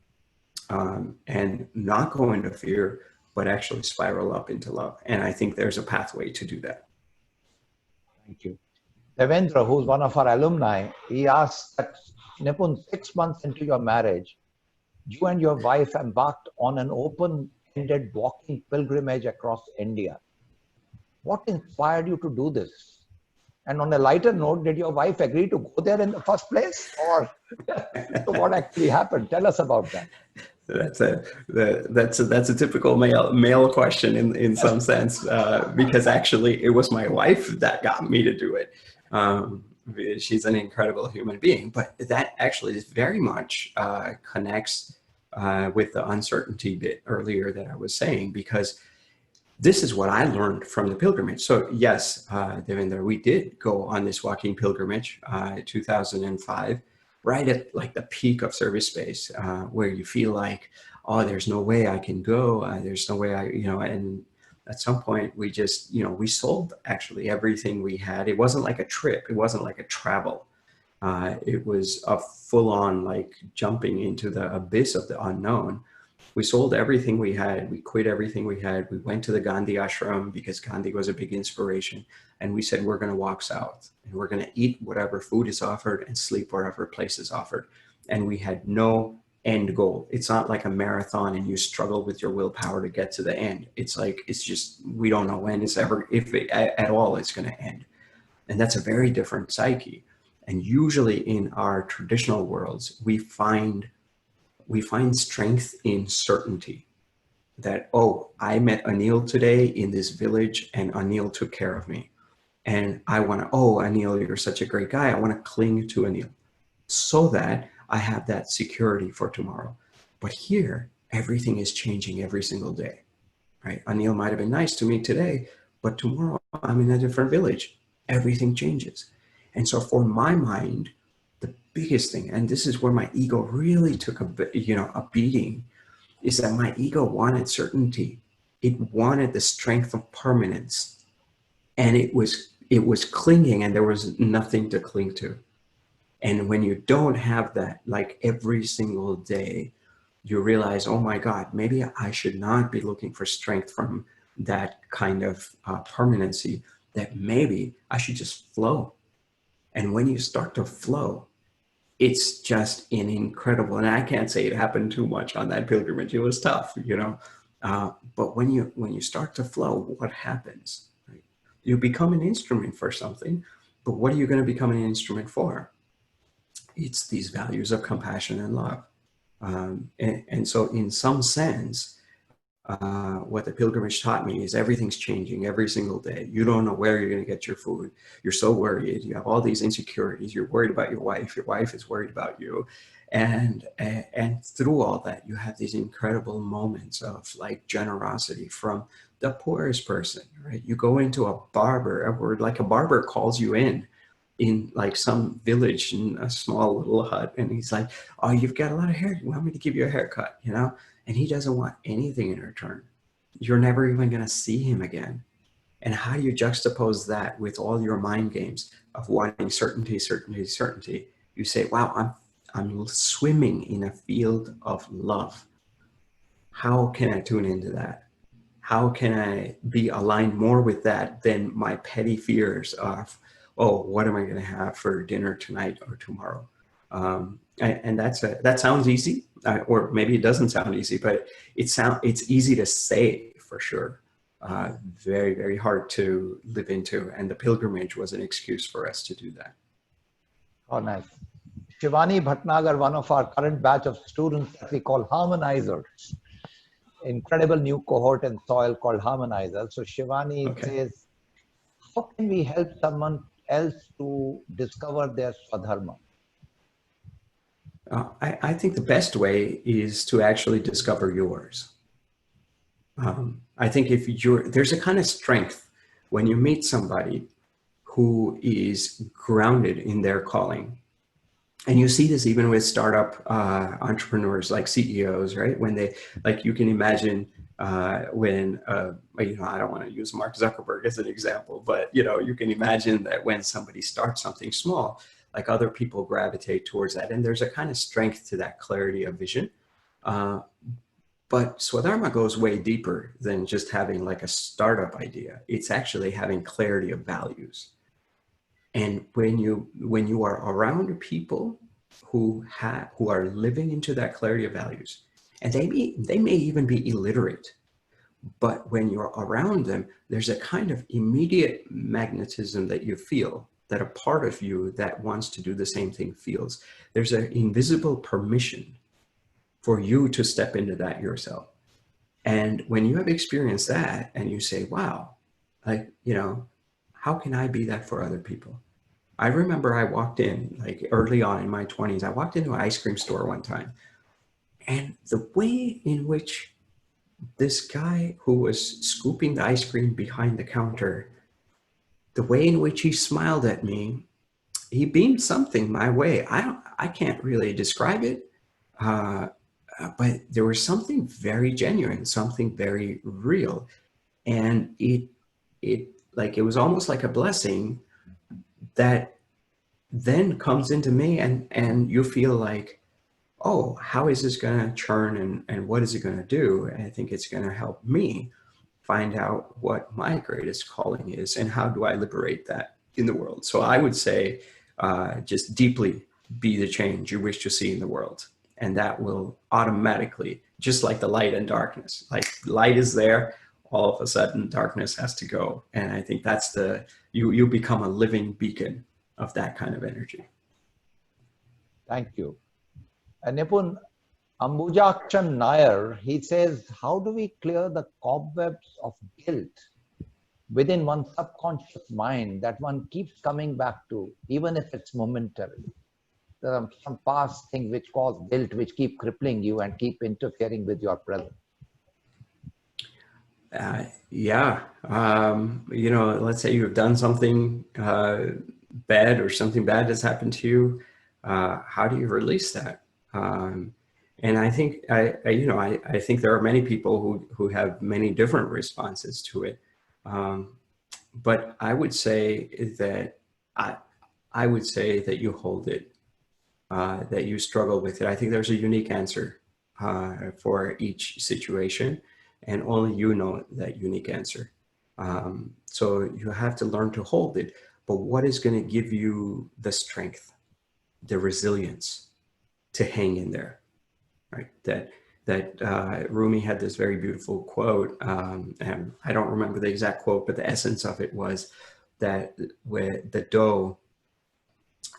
and not go into fear, but actually spiral up into love. And I think there's a pathway to do that. Thank you. Devendra, who's one of our alumni, he asked that, Nipun, 6 months into your marriage, you and your wife embarked on an open-ended walking pilgrimage across India. What inspired you to do this? And on a lighter note, did your wife agree to go there in the first place? Or what actually happened? Tell us about that. That's a typical male question in some sense, because actually it was my wife that got me to do it. She's an incredible human being, but that actually is very much connects with the uncertainty bit earlier that I was saying, because this is what I learned from the pilgrimage. So yes, Devendra, we did go on this walking pilgrimage, 2005, right at like the peak of service space, where you feel like, oh, there's no way I can go. There's no way and at some point we just, we sold actually everything we had. It wasn't like a trip. It wasn't like a travel. It was a full-on like jumping into the abyss of the unknown. We sold everything we had. We quit everything we had. We went to the Gandhi ashram because Gandhi was a big inspiration. And we said, we're going to walk south and we're going to eat whatever food is offered and sleep wherever place is offered. And we had no end goal. It's not like a marathon and you struggle with your willpower to get to the end. It's like, it's just, we don't know when it's ever, if it, at all, it's going to end. And that's a very different psyche. And usually in our traditional worlds, we find strength in certainty that, oh, I met Anil today in this village and Anil took care of me. And I want to, oh, Anil, you're such a great guy. I want to cling to Anil so that I have that security for tomorrow. But here, everything is changing every single day, right? Anil might have been nice to me today, but tomorrow I'm in a different village. Everything changes. And so for my mind, the biggest thing, and this is where my ego really took a beating, is that my ego wanted certainty. It wanted the strength of permanence. And it was clinging and there was nothing to cling to. And when you don't have that, like every single day, you realize, oh my God, maybe I should not be looking for strength from that kind of permanency, that maybe I should just flow. And when you start to flow, it's just an incredible, and I can't say it happened too much on that pilgrimage. It was tough, but when you start to flow, what happens? Right? You become an instrument for something, but what are you going to become an instrument for? It's these values of compassion and love. And so in some sense, what the pilgrimage taught me is everything's changing every single day. You don't know where you're going to get your food. You're so worried. You have all these insecurities. You're worried about your wife. Your wife is worried about you. And through all that, you have these incredible moments of like generosity from the poorest person, right? You go into a barber, or like a barber calls you in like some village in a small little hut. And he's like, oh, you've got a lot of hair. You want me to give you a haircut, And he doesn't want anything in return. You're never even going to see him again. And how do you juxtapose that with all your mind games of wanting certainty, certainty, certainty? You say, wow, I'm swimming in a field of love. How can I tune into that? How can I be aligned more with that than my petty fears of, oh, what am I going to have for dinner tonight or tomorrow? And that sounds easy, or maybe it doesn't sound easy, but it's easy to say for sure. Very, very hard to live into. And the pilgrimage was an excuse for us to do that. Oh, nice. Shivani Bhatnagar, one of our current batch of students that we call harmonizers. Incredible new cohort in soil called harmonizers. So Shivani says, how can we help someone else to discover their Swadharma? I think the best way is to actually discover yours. I think there's a kind of strength when you meet somebody who is grounded in their calling. And you see this even with startup entrepreneurs, like CEOs, right? When they, like, you can imagine when, I don't want to use Mark Zuckerberg as an example, but, you can imagine that when somebody starts something small, like other people gravitate towards that. And there's a kind of strength to that clarity of vision. But Swadharma goes way deeper than just having like a startup idea. It's actually having clarity of values. And when you are around people who are living into that clarity of values, and they may even be illiterate, but when you're around them, there's a kind of immediate magnetism that you feel, that a part of you that wants to do the same thing feels. There's an invisible permission for you to step into that yourself. And when you have experienced that and you say, wow, like, how can I be that for other people? I remember I walked in, like early on in my 20s, I walked into an ice cream store one time. And the way in which this guy who was scooping the ice cream behind the counter, the way in which he smiled at me, he beamed something my way. I can't really describe it, but there was something very genuine, something very real. And it was almost like a blessing that then comes into me, and you feel like, oh, how is this going to churn, and what is it going to do? And I think it's going to help me find out what my greatest calling is and how do I liberate that in the world. So I would say just deeply be the change you wish to see in the world. And that will automatically, just like the light and darkness, like light is there, all of a sudden darkness has to go. And I think that's you become a living beacon of that kind of energy. Thank you. Nipun, Ambujakshan Nair, he says, how do we clear the cobwebs of guilt within one's subconscious mind that one keeps coming back to, even if it's momentarily? There are some past things which cause guilt, which keep crippling you and keep interfering with your present. Let's say you've done something bad, or something bad has happened to you. How do you release that? And I think I think there are many people who have many different responses to it. But I would say that you hold it, that you struggle with it. I think there's a unique answer for each situation, and only you know that unique answer. So you have to learn to hold it. But what is going to give you the strength, the resilience to hang in there, right? That Rumi had this very beautiful quote, and I don't remember the exact quote, but the essence of it was that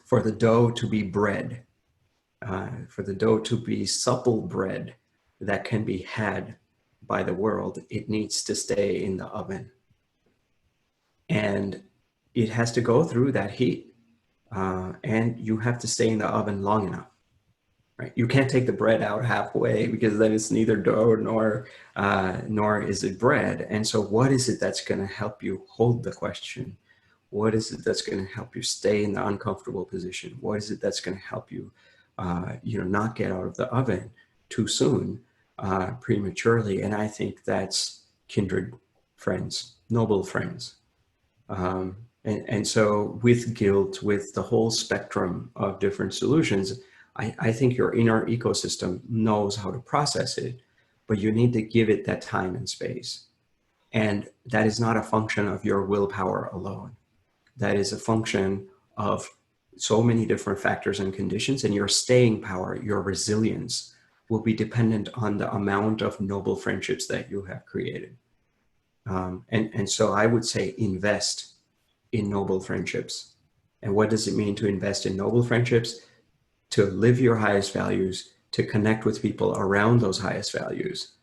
for the dough to be bread, for the dough to be supple bread that can be had by the world, it needs to stay in the oven. And it has to go through that heat. And you have to stay in the oven long enough, right? You can't take the bread out halfway, because then it's neither dough nor is it bread. And so what is it that's going to help you hold the question? What is it that's going to help you stay in the uncomfortable position? What is it that's going to help you, not get out of the oven too soon, prematurely? And I think that's kindred friends, noble friends. And so with guilt, with the whole spectrum of different solutions, I think your inner ecosystem knows how to process it, but you need to give it that time and space. And that is not a function of your willpower alone. That is a function of so many different factors and conditions, and your staying power, your resilience, will be dependent on the amount of noble friendships that you have created. And so I would say invest in noble friendships. And what does it mean to invest in noble friendships? To live your highest values, to connect with people around those highest values.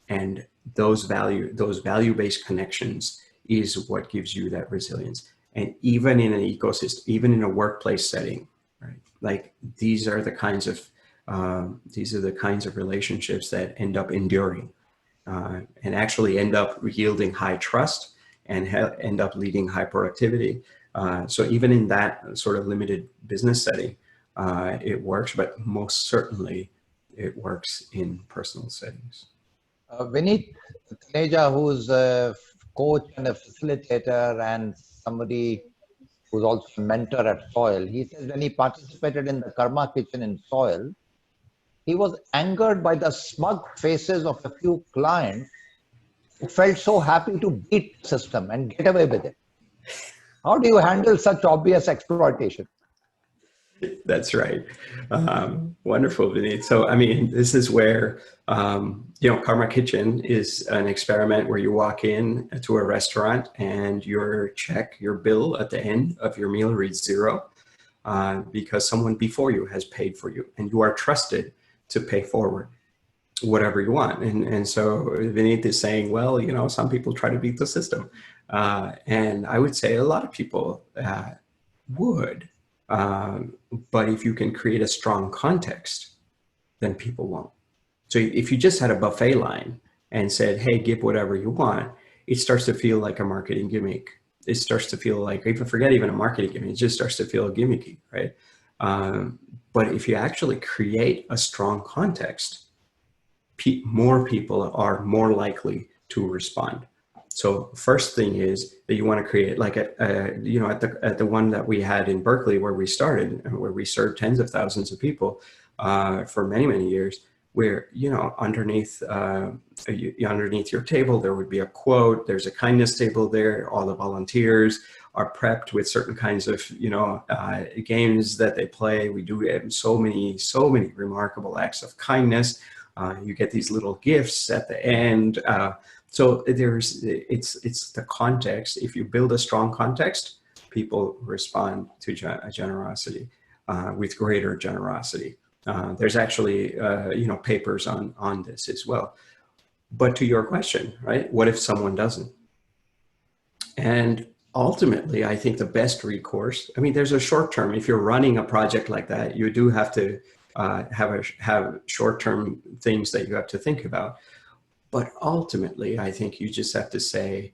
And those value-based connections is what gives you that resilience. And even in an ecosystem, even in a workplace setting, right? Like these are the kinds of relationships that end up enduring, and actually end up yielding high trust and end up leading high productivity. So even in that sort of limited business setting, it works, but most certainly it works in personal settings. Vineet Taneja, who's a coach and a facilitator and somebody who's also a mentor at Soil, he says when he participated in the Karma Kitchen in Soil, he was angered by the smug faces of a few clients who felt so happy to beat the system and get away with it. How do you handle such obvious exploitation? That's right. Wonderful, Vineet. So, I mean, this is where, Karma Kitchen is an experiment where you walk in to a restaurant and your bill at the end of your meal reads 0, because someone before you has paid for you, and you are trusted to pay forward whatever you want. And so Vineet is saying, well, some people try to beat the system. And I would say a lot of people would. But if you can create a strong context, then people won't. So if you just had a buffet line and said, hey, give whatever you want, it starts to feel like a marketing gimmick. It starts to feel like, forget even a marketing gimmick, it just starts to feel gimmicky, right? But if you actually create a strong context, more people are more likely to respond. So first thing is that you want to create, like at the one that we had in Berkeley where we started, where we served tens of thousands of people for many, many years, where, underneath your table, there would be a quote, there's a kindness table there, all the volunteers are prepped with certain kinds of, games that they play. We do so many remarkable acts of kindness. You get these little gifts at the end. So it's the context. If you build a strong context, people respond to generosity with greater generosity. There's actually, papers on this as well. But to your question, right? What if someone doesn't? And ultimately, I think the best recourse, there's a short term. If you're running a project like that, you do have to have short-term things that you have to think about. But ultimately, I think you just have to say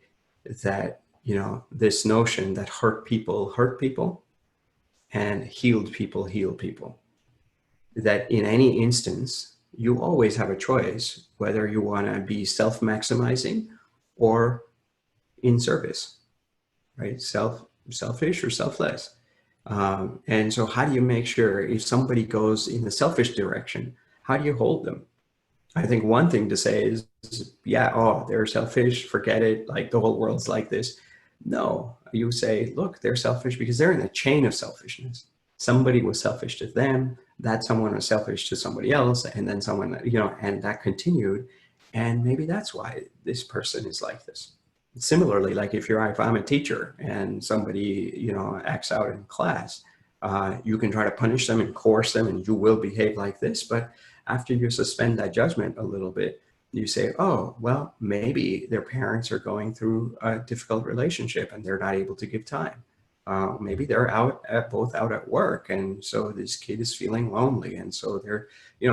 that, this notion that hurt people and healed people heal people. That in any instance, you always have a choice whether you want to be self-maximizing or in service, right? Selfish or selfless. And so how do you make sure if somebody goes in the selfish direction, how do you hold them? I think one thing to say is, they're selfish, forget it, like the whole world's like this. No, you say, look, they're selfish because they're in a chain of selfishness. Somebody was selfish to them, that someone was selfish to somebody else, and then someone, and that continued. And maybe that's why this person is like this. Similarly, like if I'm a teacher and somebody, acts out in class, you can try to punish them and coerce them and you will behave like this. But after you suspend that judgment a little bit, you say, oh, well, maybe their parents are going through a difficult relationship and they're not able to give time. Maybe they're both out at work. And so this kid is feeling lonely. And so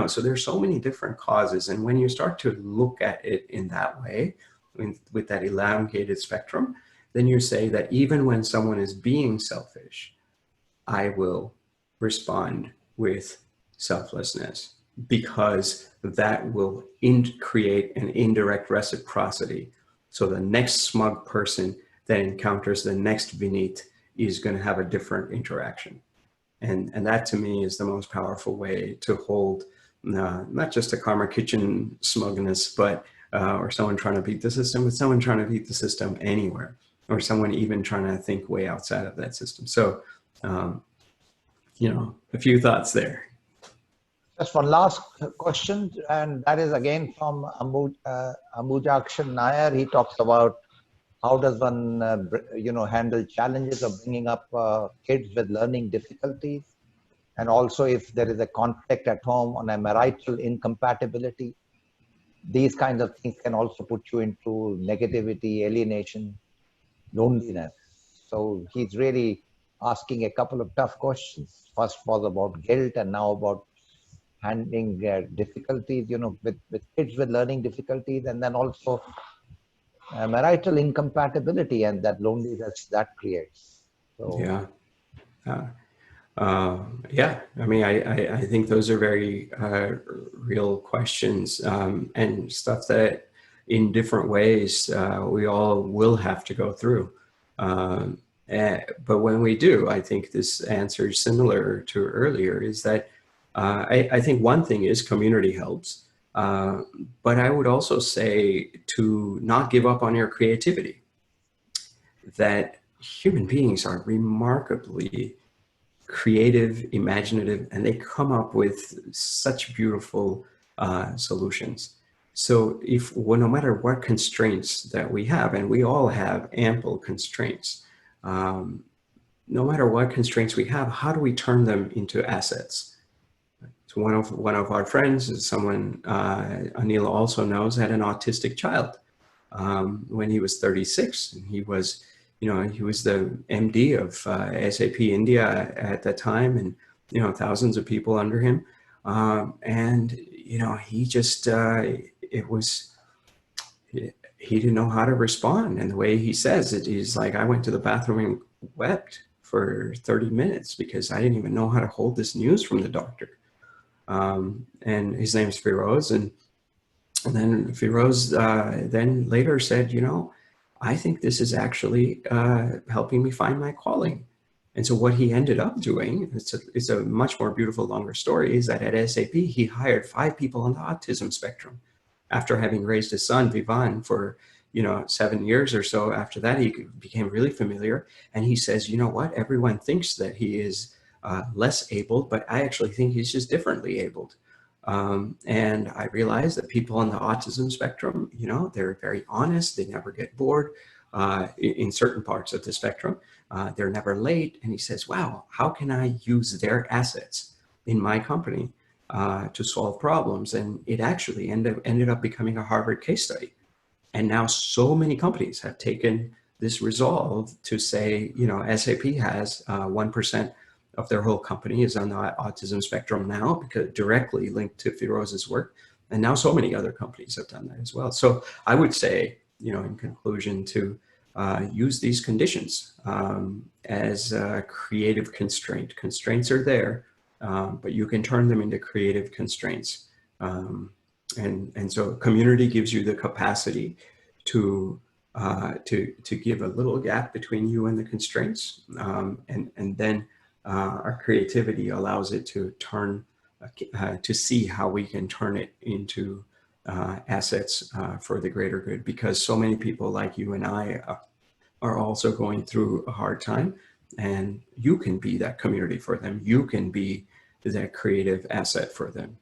so there's so many different causes. And when you start to look at it in that way, with that elongated spectrum, then you say that even when someone is being selfish, I will respond with selflessness, because that will create an indirect reciprocity. So the next smug person that encounters the next Vinit is going to have a different interaction. And that to me is the most powerful way to hold not just a Karma Kitchen smugness, but or someone trying to beat the system, but someone trying to beat the system anywhere, or someone even trying to think way outside of that system. So, a few thoughts there. Just one last question, and that is again from Ambujakshan Nair. He talks about how does one, handle challenges of bringing up kids with learning difficulties, and also if there is a conflict at home on a marital incompatibility. These kinds of things can also put you into negativity, alienation, loneliness. So he's really asking a couple of tough questions. First was about guilt, and now about handling difficulties, with kids with learning difficulties, and then also marital incompatibility and that loneliness that creates. So, I think those are very real questions and stuff that in different ways we all will have to go through. But when we do, I think this answer is similar to earlier, is that I think one thing is community helps. But I would also say to not give up on your creativity, that human beings are remarkably creative, imaginative, and they come up with such beautiful solutions. So no matter what constraints that we have, and we all have ample constraints, no matter what constraints we have, how do we turn them into assets? So one of our friends is someone Anil also knows, had an autistic child when he was 36, and he was the MD of SAP India at that time, and thousands of people under him, and he just he didn't know how to respond. And the way he says it is like, I went to the bathroom and wept for 30 minutes because I didn't even know how to hold this news from the doctor. And his name's Firoz, and then Firoz then later said, I think this is actually helping me find my calling. And so what he ended up doing, it's a much more beautiful, longer story, is that at SAP, he hired 5 people on the autism spectrum. After having raised his son, Vivan, for 7 years or so. After that, he became really familiar. And he says, you know what? Everyone thinks that he is less able, but I actually think he's just differently abled. And I realized that people on the autism spectrum, they're very honest. They never get bored in certain parts of the spectrum. They're never late. And he says, wow, how can I use their assets in my company to solve problems? And it actually ended up becoming a Harvard case study. And now so many companies have taken this resolve to say, SAP has 1% of their whole company is on the autism spectrum now, because directly linked to Firoz's work. And now so many other companies have done that as well. So I would say, in conclusion, to use these conditions as a creative constraint. Constraints are there, but you can turn them into creative constraints. And so community gives you the capacity to give a little gap between you and the constraints, and then our creativity allows it to turn to see how we can turn it into assets for the greater good, because so many people like you and I are also going through a hard time, and you can be that community for them. You can be that creative asset for them.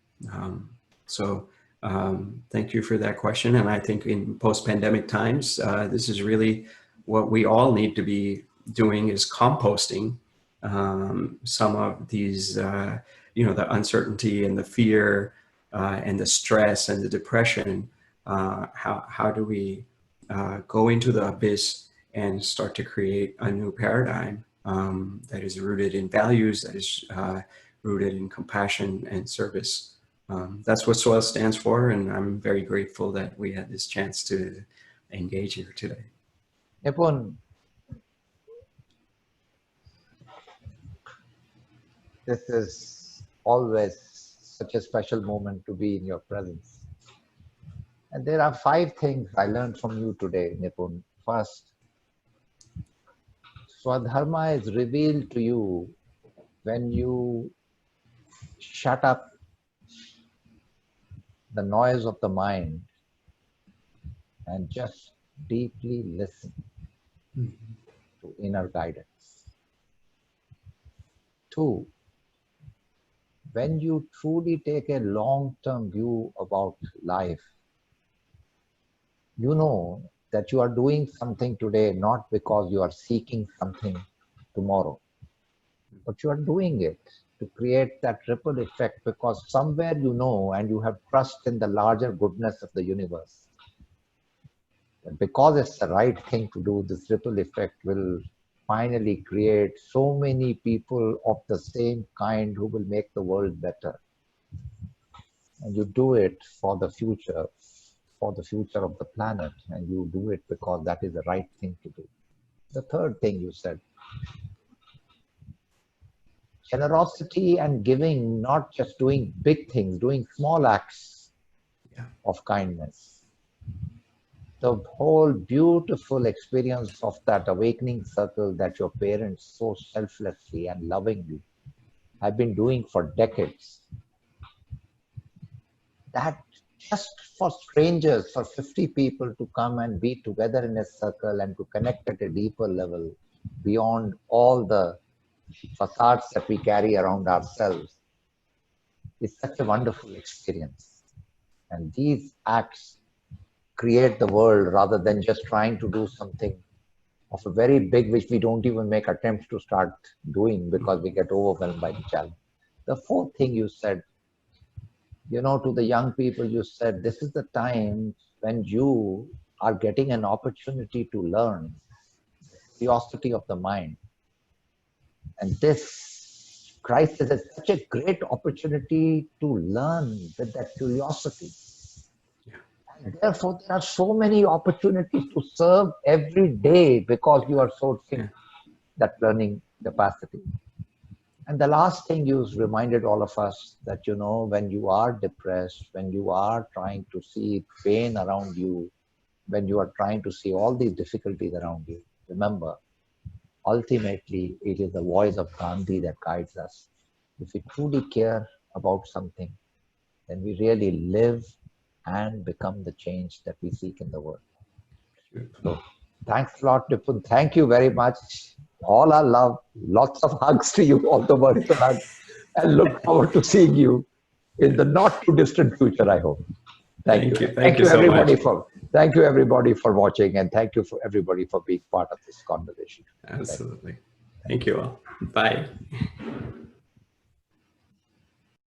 Thank you for that question. And I think in post-pandemic times, this is really what we all need to be doing, is composting some of these, the uncertainty and the fear and the stress and the depression. How do we go into the abyss and start to create a new paradigm that is rooted in values, that is rooted in compassion and service? That's what SOIL stands for, and I'm very grateful that we had this chance to engage here today. Nipun, this is always such a special moment to be in your presence. And there are 5 things I learned from you today, Nipun. First, Swadharma is revealed to you when you shut up the noise of the mind and just deeply listen to inner guidance. 2, when you truly take a long-term view about life, you know that you are doing something today not because you are seeking something tomorrow, but you are doing it to create that ripple effect, because somewhere you know and you have trust in the larger goodness of the universe. And because it's the right thing to do, this ripple effect will finally create so many people of the same kind who will make the world better. And you do it for the future of the planet, and you do it because that is the right thing to do. The third thing you said, generosity and giving, not just doing big things, doing small acts of kindness. The whole beautiful experience of that awakening circle that your parents so selflessly and lovingly have been doing for decades. That just for strangers, for 50 people to come and be together in a circle and to connect at a deeper level beyond all the facades that we carry around ourselves is such a wonderful experience. And these acts create the world rather than just trying to do something of a very big, which we don't even make attempts to start doing because we get overwhelmed by the challenge. The fourth thing you said, to the young people, you said, this is the time when you are getting an opportunity to learn curiosity of the mind. And this crisis is such a great opportunity to learn with that curiosity. And therefore, there are so many opportunities to serve every day because you are sourcing that learning capacity. And the last thing you reminded all of us that, when you are depressed, when you are trying to see pain around you, when you are trying to see all these difficulties around you, remember, ultimately, it is the voice of Gandhi that guides us. If we truly care about something, then we really live and become the change that we seek in the world. So, thanks a lot, Nipun. Thank you very much. All our love, lots of hugs to you, all the virtual hugs, and look forward to seeing you in the not too distant future, I hope. Thank you. Thank you so much. Thank you everybody for watching, and thank you for everybody for being part of this conversation. Absolutely. Thank you all. Bye.